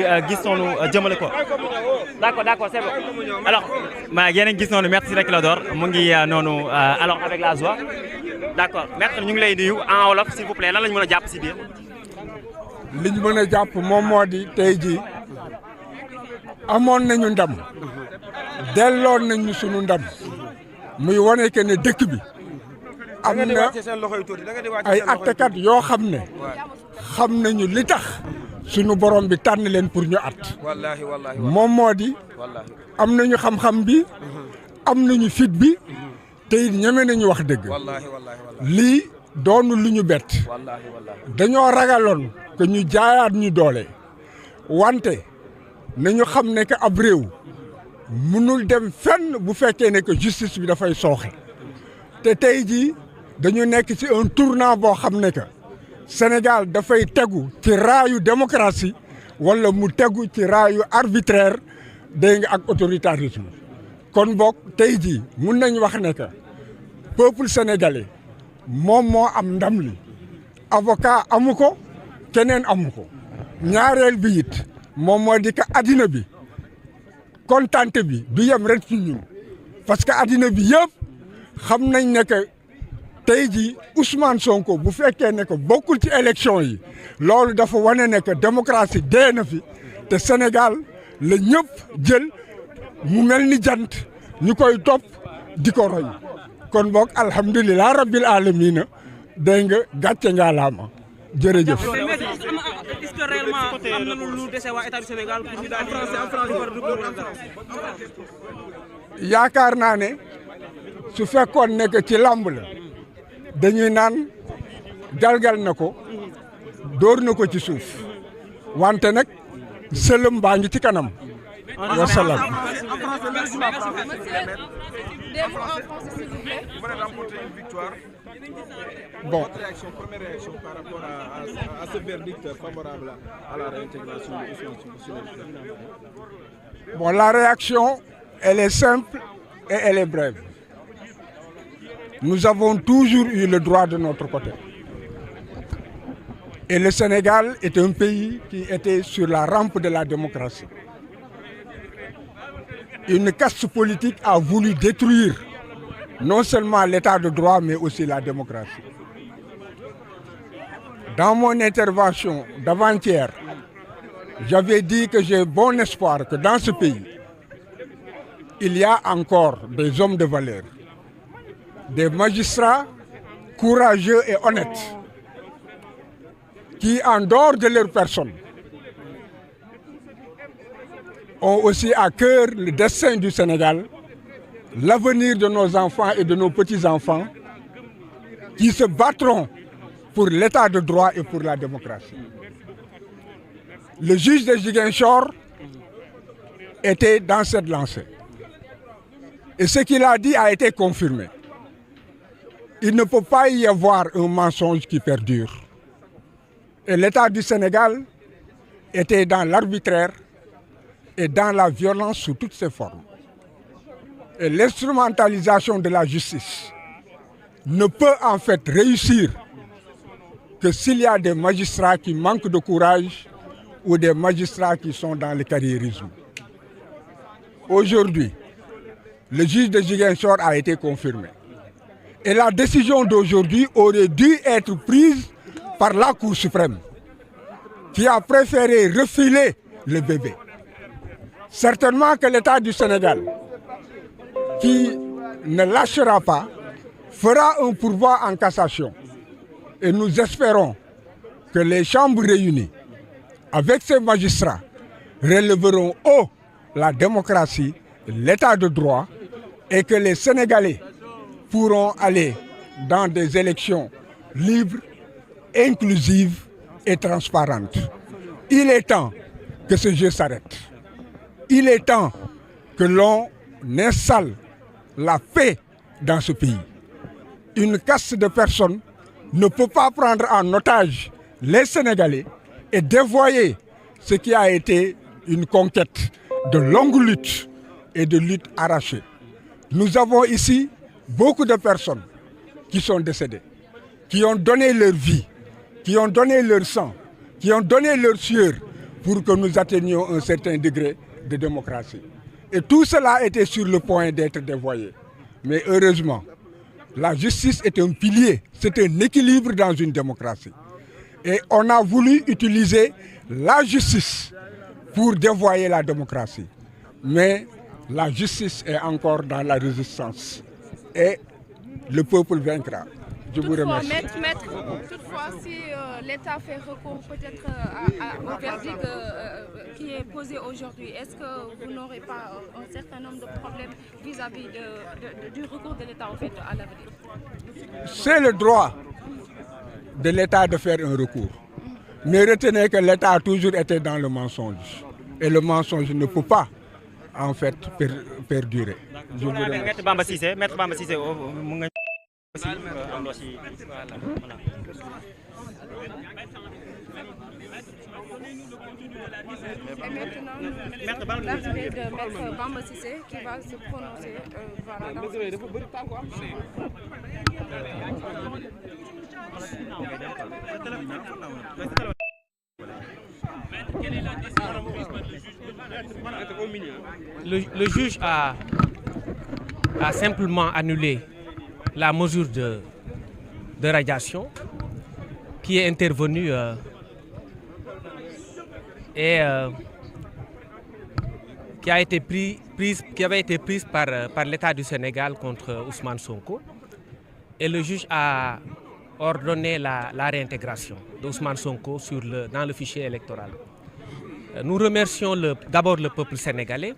gis noonu jëmale ko d'accord c'est bon alors yéen a ngi gis noonu Maître Ciré Clédor mu ngi noonu alors avec la joie d'accord Maître ñu ngi lay nuyu en wolof s'il vous plaît lan la ñu mën a jàpp si biir. li ñu mën a jàpp moom moo di tey jii amoon nañu ndam delloon nañu sunu ndam muy wane que ne dëkk bi am na ay attekat yoo xam ne xam nañu li tax sunu borom bi tànn leen pour ñu at moom moo di am nañu xam-xam bi am nañu fit bi te it ñeme nañu wax dëgg lii doonu lu ñu bett dañoo ragaloon que ñu jaayaat ñu doole wante nañu xam ne que ab réew mënul dem fenn bu fekkee ne que justice bi dafay sooxe te tey jii dañu nekk ci un tournant boo xam ne que Sénégal dafay tegu ci raayu démocratie wala mu tegu ci raayu arbitraire dégg nga ak autoritarisme kon boog tey jii mun nañ wax ne que peuple sénégalais moom moo am ndam li avocat amu ko keneen amu ko ñaareel bi it moom moo di que addina bi kontante bi du yem rek ci ñun parce que addina bi yëpp xam nañ ne que tey jii Ousmane Sonko bu fekkee ne que bokkul ci élection yi loolu dafa wane ne que démocratie dee na fi te Sénégal la ñëpp jël mu mel ni jant ñu koy topp di ko roy kon boog alhamdulilah rabbil alamina dégg nga gàcce ngaalaama jërëjëf. est-ce que réellement am na lu dese waa état du Sénégal pour ñu daal yaakaar naa ne su fekkoon ne que ci làmb la dañuy naan galgal na ko dóor na ko ci suuf wante nag sëlëm baa ngi ci kanam. wasalaam. Bon. Première réaction par rapport à ce verdict favorable à la réintégration de Bon, la réaction, elle est simple et elle est brève. Nous avons toujours eu le droit de notre côté. Et le Sénégal est un pays qui était sur la rampe de la démocratie. Une caste politique a voulu détruire non seulement l'état de droit, mais aussi la démocratie. Dans mon intervention d'avant-hier, j'avais dit que j'ai bon espoir que dans ce pays, il y a encore des hommes de valeur, des magistrats courageux et honnêtes, qui, en dehors de leur personne, ont aussi à cœur le destin du Sénégal, l'avenir de nos enfants et de nos petits-enfants, qui se battront pour l'état de droit et pour la démocratie. Le juge de Ziguinchor était dans cette lancée. Et ce qu'il a dit a été confirmé. Il ne peut pas y avoir un mensonge qui perdure. Et l'État du Sénégal était dans l'arbitraire et dans la violence sous toutes ses formes. Et l'instrumentalisation de la justice ne peut en fait réussir que s'il y a des magistrats qui manquent de courage ou des magistrats qui sont dans le carriérisme. Aujourd'hui, le juge de Ziguinchor a été confirmé. Et la décision d'aujourd'hui aurait dû être prise par la Cour suprême, qui a préféré refiler le bébé. Certainement que l'État du Sénégal, qui ne lâchera pas, fera un pourvoi en cassation. Et nous espérons que les chambres réunies, avec ces magistrats, relèveront haut la démocratie, l'état de droit, et que les Sénégalais pourront aller dans des élections libres, inclusives et transparentes. Il est temps que ce jeu s'arrête. Il est temps que l'on installe la paix dans ce pays. Une caste de personnes ne peut pas prendre en otage les Sénégalais et dévoyer ce qui a été une conquête de longues luttes et de luttes arrachées. Nous avons ici beaucoup de personnes qui sont décédées, qui ont donné leur vie, qui ont donné leur sang, qui ont donné leur sueur pour que nous atteignions un certain degré de démocratie. Et tout cela était sur le point d'être dévoyé. Mais heureusement, la justice est un pilier, c'est un équilibre dans une démocratie. Et on a voulu utiliser la justice pour dévoyer la démocratie. Mais la justice est encore dans la résistance. Et le peuple vaincra. Je vous remercie. Toutefois, si l'État fait recours peut-être au verdict qui est posé aujourd'hui, est-ce que vous n'aurez pas un certain nombre de problèmes vis-à-vis du recours de l'État à l'avenir? C'est le droit de l'État de faire un recours. Mais retenez que l'État a toujours été dans le mensonge. Et le mensonge ne peut pas, en fait, perdurer. Je vous remercie. Maître Bamba Cissé, aussi, voilà. Et maintenant, l'arrivée de Maître Bamba Cissé qui va se prononcer. Le juge a simplement annulé la mesure de radiation qui est intervenue et qui avait été prise par l'État du Sénégal contre Ousmane Sonko. Et le juge a ordonné la réintégration d'Ousmane Sonko dans le fichier électoral. Nous remercions d'abord le peuple sénégalais,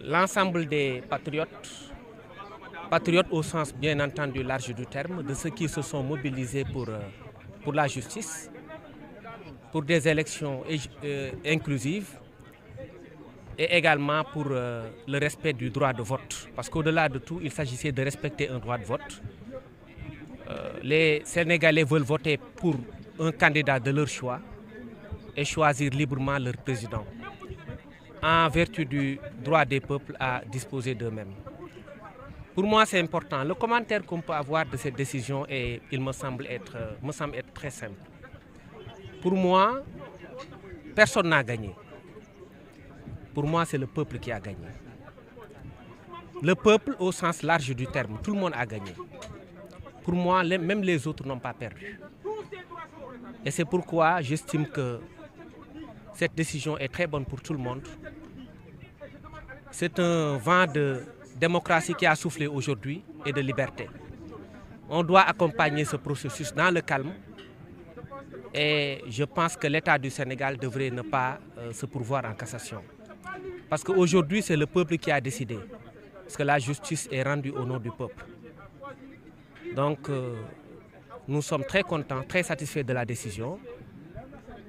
l'ensemble des patriotes au sens bien entendu large du terme, de ceux qui se sont mobilisés pour la justice, pour des élections inclusives et également pour le respect du droit de vote. Parce qu'au-delà de tout, il s'agissait de respecter un droit de vote. Les Sénégalais veulent voter pour un candidat de leur choix et choisir librement leur président, en vertu du droit des peuples à disposer d'eux-mêmes. Pour moi, c'est important. Le commentaire qu'on peut avoir de cette décision, il me semble être très simple. Pour moi, personne n'a gagné. Pour moi, c'est le peuple qui a gagné. Le peuple au sens large du terme, tout le monde a gagné. Pour moi, même les autres n'ont pas perdu. Et c'est pourquoi j'estime que cette décision est très bonne pour tout le monde. C'est un vent de démocratie qui a soufflé aujourd'hui et de liberté. On doit accompagner ce processus dans le calme et je pense que l'État du Sénégal devrait ne pas se pourvoir en cassation. Parce qu'aujourd'hui, c'est le peuple qui a décidé. Parce que la justice est rendue au nom du peuple. Donc, nous sommes très contents, très satisfaits de la décision.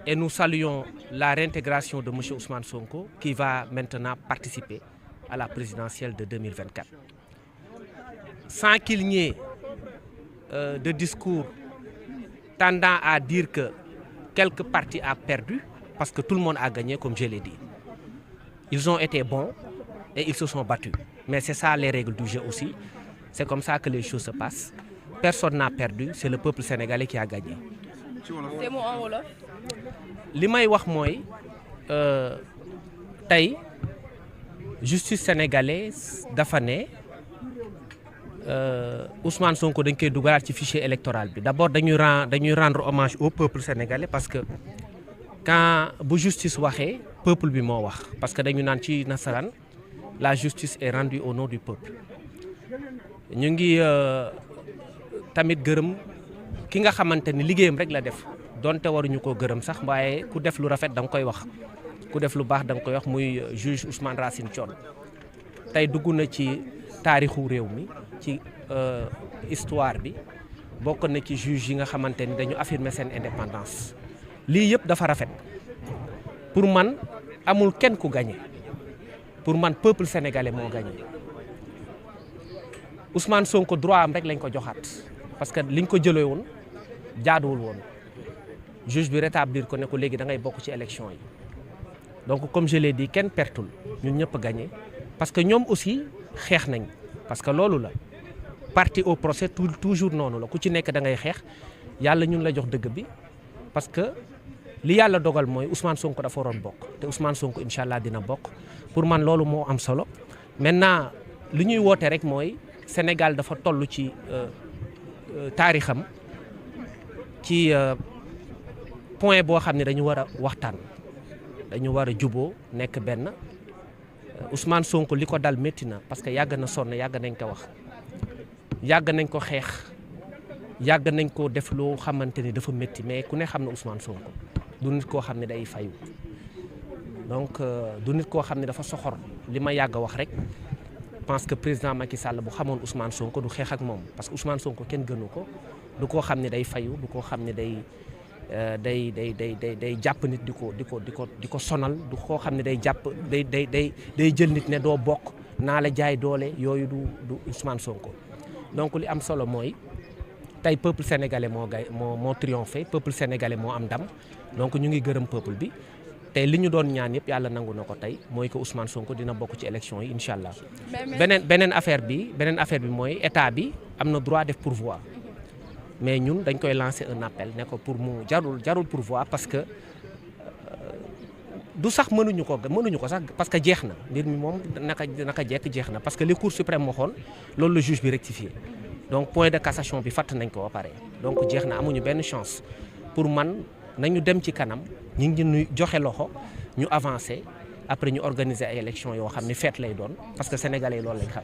Et nous saluons la réintégration de M. Ousmane Sonko qui va maintenant participer à la présidentielle de 2024. Sans qu'il n'y ait de discours tendant à dire que quelque parti a perdu, parce que tout le monde a gagné, comme je l'ai dit. Ils ont été bons et ils se sont battus. Mais c'est ça les règles du jeu aussi. C'est comme ça que les choses se passent. Personne n'a perdu, c'est le peuple sénégalais qui a gagné. Des mots en wolof. Li may wax mooy tey justice sénégalaise dafa ne Ousmane Sonko dañ koy dugalaat ci fichier électoral bi. D'abord dañuy rendre hommage au peuple sénégalais parce que quand bu justice waxee peuple bi moo wax parce que dañu naan ci nasaraan la justice est rendue au nom du peuple. Ñu ngi tamit gërëm ki nga xamante ni liggéeyam rek la def. Donte waruñu ko gërëm sax waaye ku def lu rafet da nga koy wax ku def lu baax da nga koy wax muy juge Ousmane Racine Thion tey dugg na ci taarixu réew mi ci histoire bi bokk na ci juge yi nga xamante ni dañu affirmer seen indépendance lii yëpp dafa rafet pour man amul kenn ku gagné pour man peuple sénégalais moo gagné Ousmane Sonko droit am rek lañ ko joxaat parce que liñ ko jëlee woon jaaduwul woon. Juge bi rétablir ko ne ko léegi da ngay bokk ci élection yi donc comme je l'ai dit kenn pertul ñun ñëpp gagné parce que ñoom aussi xeex nañ parce que loolu la parti au procès toujours noonu la ku ci nekk da ngay xeex yàlla ñun la jox dëgg bi parce que li yàlla dogal mooy Ousmane Sonko dafa waroon bokk te Ousmane Sonko incha allah dina bokk pour man loolu moo am solo maintenant li ñuy woote rek mooy Sénégal dafa toll ci taarixam ci point boo xam ne dañu war a waxtaan dañu war a juboo nekk benn Ousmane Sonko li ko dal métti na parce que yàgg na sonn yàgg nañ ko wax yàgg nañ ko xeex yàgg nañ ko def loo xamante ni dafa métti mais ku ne xam ne Ousmane Sonko du nit koo xam ne day fayu donc du nit koo xam ne dafa soxor li ma yàgg a wax rek pense que président Macky Sall bu xamoon Ousmane Sonko du xeex ak moom parce que Ousmane Sonko kenn gënu ko du koo xam ne day fayu du koo xam ne day jàpp nit di ko sonal du koo xam ne day jàpp day jël nit ne doo bokk naa la jaay doole yooyu du Ousmane Sonko donc li am solo mooy tey peuple sénégalais moo triomphé peuple sénégalais moo am ndam donc ñu ngi gërëm peuple bi tey li ñu doon ñaan yëpp yàlla nangu na ko tey mooy que Ousmane Sonko dina bokk ci élection yi incha allah. beneen affaire bi mooy état bi am na droit def pourvoi mais ñun dañ koy lancer un appel ne ko pour mu jarul pourvoi parce que du sax mënuñu ko sax parce que jeex na mbir mi moom naka jekk jeex na parce que li Cour suprême waxoon loolu la juge bi rectifié donc point de cassation bi fatt nañ ko ba pare donc jeex na amuñu benn chance pour man nañu dem ci kanam ñu ngi joxe loxo ñu avancer après ñu organiser ay élections yoo xam ne fête lay doon parce que sénégalais yi loolu lañ xam.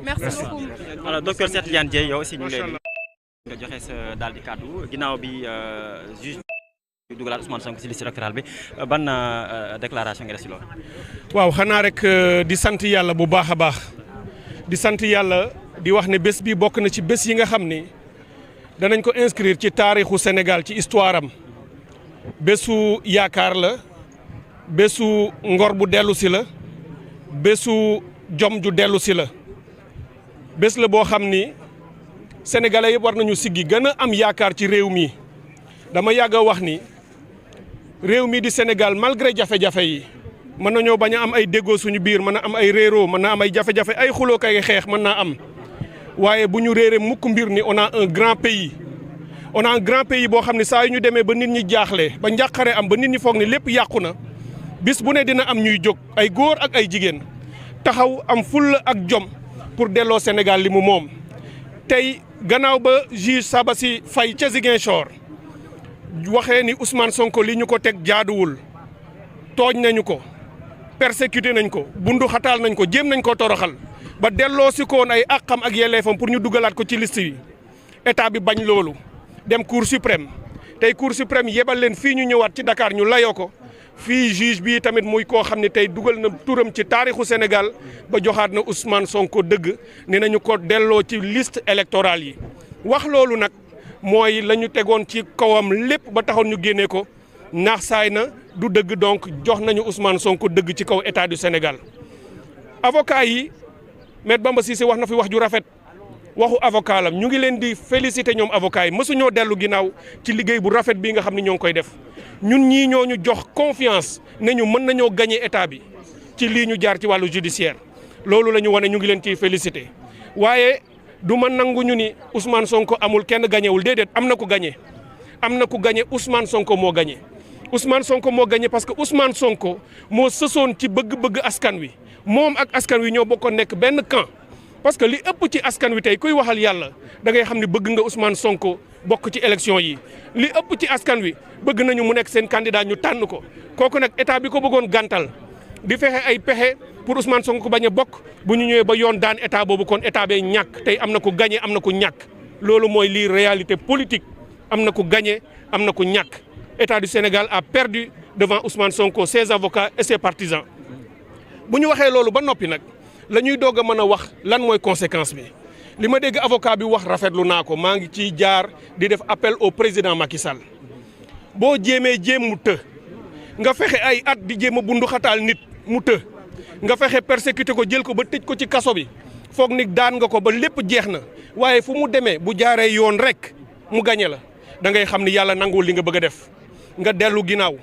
merci beaucoup. alors docteur Cheikh Tidiane Dièye yow aussi ñu ngi lay nga joxe sa daal di kàddu ginnaaw bi juge bi dugalaat Ousmane Sonko ci liste électorale bi ban déclaration nga def ci loolu. waaw xanaa rek di sant yàlla bu baax a baax di sant yàlla di wax ne bés bi bokk na ci bés yi nga xam ni danañ ko inscrire ci taarixu Sénégal ci histoire am bésu yaakaar la bésu ngor bu dellu si la bésu jom ju dellu si la bés la boo xam ni sénégalais yëpp war nañu siggi gën a am yaakaar ci réew mi dama yàgg a wax ni réew mi di Sénégal malgré jafe-jafe yi mën nañoo bañ a am ay déggoo suñu biir mën a am ay réeroo mën na am ay jafe-jafe ay xuloo kay xeex mën naa am waaye bu ñu réeree mukk mbir ni on a un grand pays boo xam ne saa yu ñu demee ba nit ñi jaaxle ba njàqare am ba nit ñi foog ni lépp yàqu na bis bu ne dina am ñuy jóg ay góor ak ay jigéen taxaw am fulla ak jom pour delloo Sénégal li mu moom tey gannaaw ba juge Sabassy Faye ca Ziguinchor waxee ni Ousmane Sonko li ñu ko teg jaaduwul tooñ nañu ko persécuté nañ ko bundu xataal nañ ko jéem nañ ko toroxal ba delloo si koon ay àqam ak yelleefam pour ñu dugalaat ko ci liste yi état bi bañ loolu dem Cour suprême tey Cour suprême yebal leen fii ñu ñëwaat ci Dakar ñu layoo ko fii juge bii tamit muy koo xam ne tey dugal na turam ci taarixu Sénégal ba joxaat na Ousmane Sonko dëgg ne nañu ko delloo ci liste électorale yi wax loolu nag mooy la ñu tegoon ci kawam lépp ba taxoon ñu génnee ko naax saay na du dëgg donc jox nañu Ousmane Sonko dëgg ci kaw état du Sénégal avocat yi Maître Bamba Cissé wax na fi wax ju rafet waxu avocat lam ñu ngi leen di féliciter ñoom avocat yi mësuñoo dellu ginnaaw ci liggéey bu rafet bii nga xam ne ñoo ngi koy def ñun ñii ñoo ñu jox confiance ne ñu mën nañoo gagner état bi ci lii ñu jaar ci wàllu judiciaire loolu la ñu wane ñu ngi leen ciy féliciter waaye du ma nangu ñu ni Ousmane Sonko amul kenn gañewul déedéet am na ku gañe Ousmane Sonko moo gañe Ousmane Sonko moo gañe parce que Ousmane Sonko moo sësoon ci bëgg-bëgg askan wi moom ak askan wi ñoo bokkoon nekk benn camp parce que li ëpp ci askan wi tey kuy waxal yàlla da ngay xam ne bëgg nga Ousmane Sonko bokk ci élection yi li ëpp ci askan wi bëgg nañu mu nekk seen candidat ñu tànn ko kooku nag état bi ko bëggoon gàntal di fexe ay pexe pour Ousmane Sonko bañ a bokk bu ñu ñëwee ba yoon daan état boobu kon état bee ñàkk tey am na ku gagné am na ku ñàkk loolu mooy lii réalité politique am na ku gagné am na ku ñàkk état du Sénégal a perdu devant Ousmane Sonko ses avocats et ses partisans bu ñu waxee loolu ba noppi nag la ñuy doog a mën a wax lan mooy conséquence bi li ma dégg avocat bi wax rafetlu naa ko maa ngi ciy jaar di def appel au président Macky Sall boo jéemee jéem mu të nga fexe ay at di jéem a bundu xataal nit mu të nga fexe persécuté ko jël ko ba tëj ko ci kaso bi foog ni daan nga ko ba lépp jeex na waaye fu mu demee bu jaaree yoon rek mu gañe la da ngay xam ni yàlla nanguwul li nga bëgg a def nga dellu ginnaaw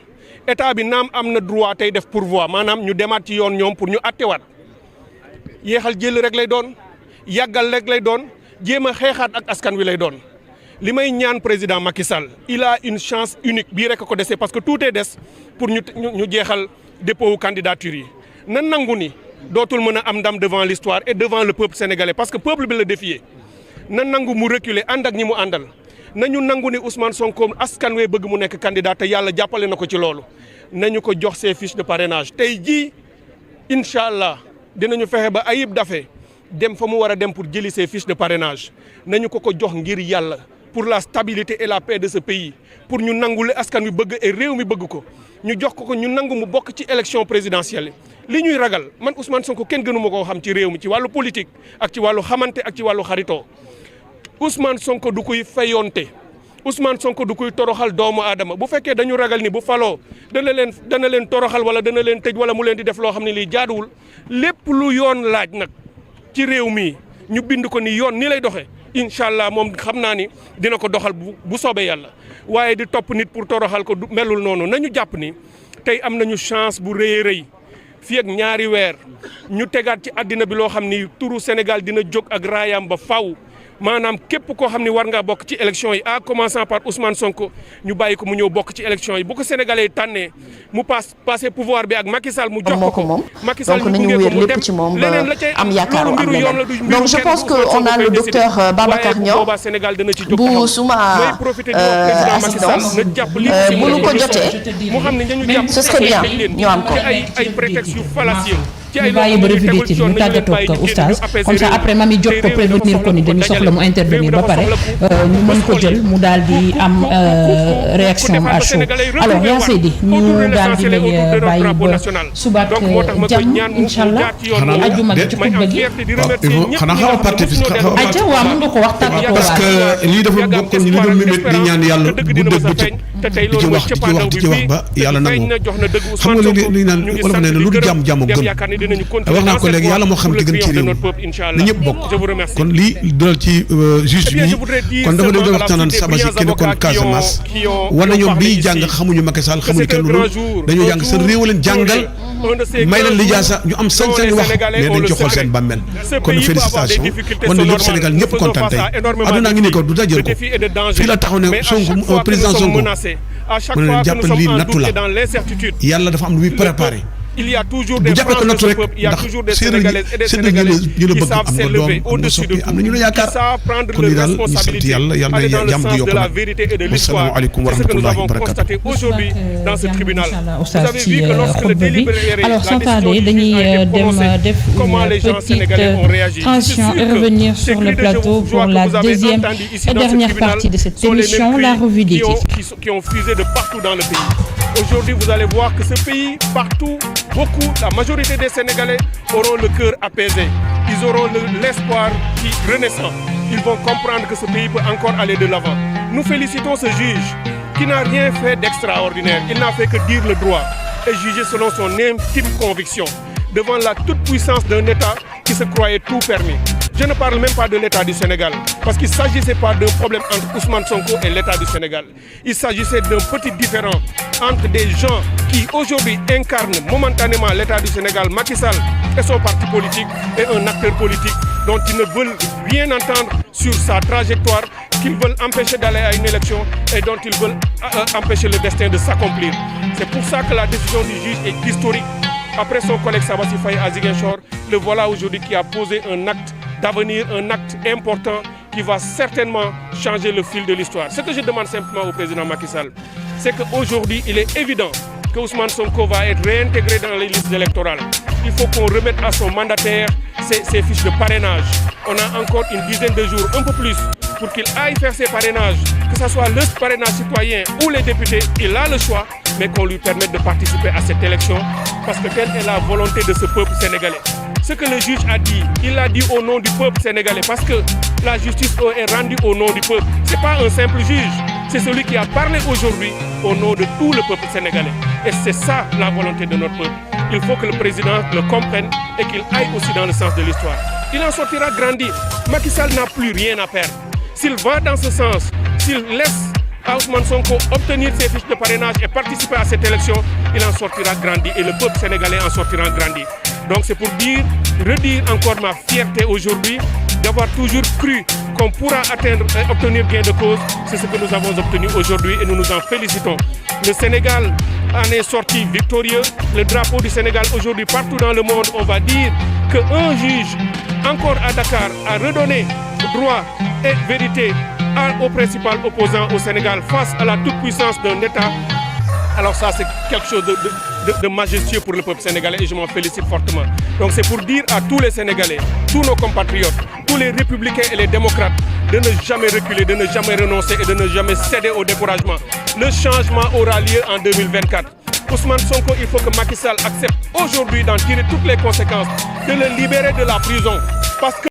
état bi naam am na droit tey def pourvoi maanaam ñu demaat ci yoon ñoom pour ñu attewaat yéexal jël rek lay doon yàggal rek lay doon jéem a xeexaat ak askan wi lay doon li may ñaan président Macky Sall il a une chance unique bii rek ko dese parce que tout est des pour ñu jeexal dépôt candidature yi na nangu ni dootul mën a am ndam devant l'histoire et devant le peuple sénégalais parce que peuple bi la défier na nangu mu reculer ànd ak ñi mu àndal nañu nangu ni Ousmane Sonko askan wee bëgg mu nekk candidat te yàlla jàppale na ko ci loolu nañu ko jox ses fiches de parrainage tey jii incha allah dinañu fexe ba Ayib Daffé dem fa mu war a dem pour jëli ses fiches de parrainage nañu ko jox ngir yàlla pour la stabilité et la paix de ce pays pour ñu nangu li askan wi bëgg et réew mi bëgg ko ñu jox ko ñu nangu mu bokk ci élection présidentielle li ñuy ragal man Ousmane Sonko kenn gënu ma koo xam ci réew mi ci wàllu politique ak ci wàllu xamante ak ci wàllu xaritoo Ousmane Sonko du koy fayonte Ousmane Sonko du koy toroxal doomu aadama bu fekkee dañu ragal ni bu faloo dana leen toroxal wala dana leen tëj wala mu leen di def loo xam ne lii jaaduwul lépp lu yoon laaj nag ci réew mi ñu bind ko ni yoon ni lay doxee incha allah moom xam naa ni dina ko doxal bu soobee yàlla waaye di topp nit pour toroxal ko melul noonu nañu jàpp ni tey am nañu chance bu rëy a rëy fii ak ñaari weer ñu tegaat ci àddina bi loo xam ni turu Sénégal dina jóg ak raayam ba faw maanaam képp koo xam ni war ngaa bokk ci élection yi en commençant par Ousmane Sonko ñu bàyyi ko mu ñëw bokk ci élection yi bu ko Sénégalais yi tànnee mu passé pouvoir bi ak Macky Sall mu jox ko moom donc nañu wéer lépp ci moom ba am yaakaaru am leneen donc je pense que on a le docteur Babacar Niang bu suma assistance bu nu ko jotee ce serait bien ñu am ko. ay prétexte yu fallacieux ñu bàyyi ba revue des titres ñu tàggatoo ak oustaz comme ça après mami jot ko prévenir ko ni dañu soxla mu intervenir ba pare ñu mën ko jël mu daal di am réaction à chaud alors yaa Seydi ñu daal di lay bàyyi ba suba ak jàmm incha allah ajjuma ci xutba gi xanaa xaw a parti aja waaw mën nga ko wax tàggatoo parce que lii dafa bokkoon ñu doon mimit di ñaan yàlla guddeeg bëccëg di ci wax ba yàlla nangu xam nga li naan wolof nee na lu du jàmm jàmm gën wax naa ko léegi yàlla moo xam ki gën ci réew na ñëpp bokk kon lii dool ci juge bi kon dafa doon waxtaanal Sabassi ki nekkoon Casamance wala ñoom bi jàng xamuñu Macky Sall xamuñu kenn lu dañoo jàng seen réew leen jàngal may leen lijaasa ñu am sañ-sañ wax mais dañ ci xool seen bàmmeel kon félicitation wan na lépp Sénégal ñëpp kontaan tey addunaa ngi ni ko du dajël ko fii la taxaw ne Sonko président Sonko mu ne leen jàppal lii nattu la yàlla dafa am lu muy préparé il y a toujours des franges de ce peuple, il y a toujours des Sénégalaises et des Sénégalais qui savent s'élever au-dessus de tout, qui savent prendre leurs responsabilités, aller dans le sens de la vérité et de l'histoire. C'est ce que nous avons constaté aujourd'hui dans ce tribunal. Vous avez vu que lorsque le délibéré, alors sans tarder dañuy def une petite transition et revenir sur le plateau pour la deuxième et dernière partie de cette émission, la revue des titres. Qui ont fusé de partout dans le pays. Aujourd'hui, vous allez voir que ce pays, partout, beaucoup, la majorité des Sénégalais auront le cœur apaisé. Ils auront l'espoir qui renaissant. Ils vont comprendre que ce pays peut encore aller de l'avant. Nous félicitons ce juge qui n'a rien fait d'extraordinaire. Il n'a fait que dire le droit et juger selon son intime conviction devant la toute-puissance d'un État qui se croyait tout permis. Je ne parle même pas de l'État du Sénégal, parce qu'il ne s'agissait pas d'un problème entre Ousmane Sonko et l'État du Sénégal. Il s'agissait d'un petit différend entre des gens qui aujourd'hui incarnent momentanément l'État du Sénégal, Macky Sall et son parti politique, et un acteur politique dont ils ne veulent rien entendre sur sa trajectoire, qu'ils veulent empêcher d'aller à une élection et dont ils veulent empêcher le destin de s'accomplir. C'est pour ça que la décision du juge est historique. Après son collègue Sabassi Faye à Ziguinchor, le voilà aujourd'hui qui a posé un acte d'avenir, un acte important qui va certainement changer le fil de l'histoire. Ce que je demande simplement au président Macky Sall, c'est qu'aujourd'hui, il est évident que Ousmane Sonko va être réintégré dans les listes électorales. Il faut qu'on remette à son mandataire ses fiches de parrainage. On a encore une dizaine de jours, un peu plus, pour qu'il aille faire ses parrainages, que ce soit le parrainage citoyen ou les députés, il a le choix, mais qu'on lui permette de participer à cette élection, parce que telle est la volonté de ce peuple sénégalais. Ce que le juge a dit, il l'a dit au nom du peuple sénégalais, parce que la justice est rendue au nom du peuple. Ce n'est pas un simple juge, c'est celui qui a parlé aujourd'hui au nom de tout le peuple sénégalais. Et c'est ça la volonté de notre peuple. Il faut que le président le comprenne et qu'il aille aussi dans le sens de l'histoire. Il en sortira grandi. Macky Sall n'a plus rien à perdre. S'il va dans ce sens, s'il laisse à Ousmane Sonko obtenir ses fiches de parrainage et participer à cette élection, il en sortira grandi et le peuple sénégalais en sortira grandi. Donc c'est pour redire encore ma fierté aujourd'hui d'avoir toujours cru qu'on pourra obtenir gain de cause. C'est ce que nous avons obtenu aujourd'hui et nous nous en félicitons. Le Sénégal en est sorti victorieux. Le drapeau du Sénégal aujourd'hui partout dans le monde, on va dire qu'un juge, encore à Dakar, a redonné droit et vérité au principal opposant au Sénégal face à la toute-puissance d'un État. Alors ça, c'est quelque chose de majestueux pour le peuple sénégalais et je m'en félicite fortement. Donc c'est pour dire à tous les Sénégalais, tous nos compatriotes, tous les républicains et les démocrates de ne jamais reculer, de ne jamais renoncer et de ne jamais céder au découragement. Le changement aura lieu en 2024. Ousmane Sonko, il faut que Macky Sall accepte aujourd'hui d'en tirer toutes les conséquences, de le libérer de la prison. Parce que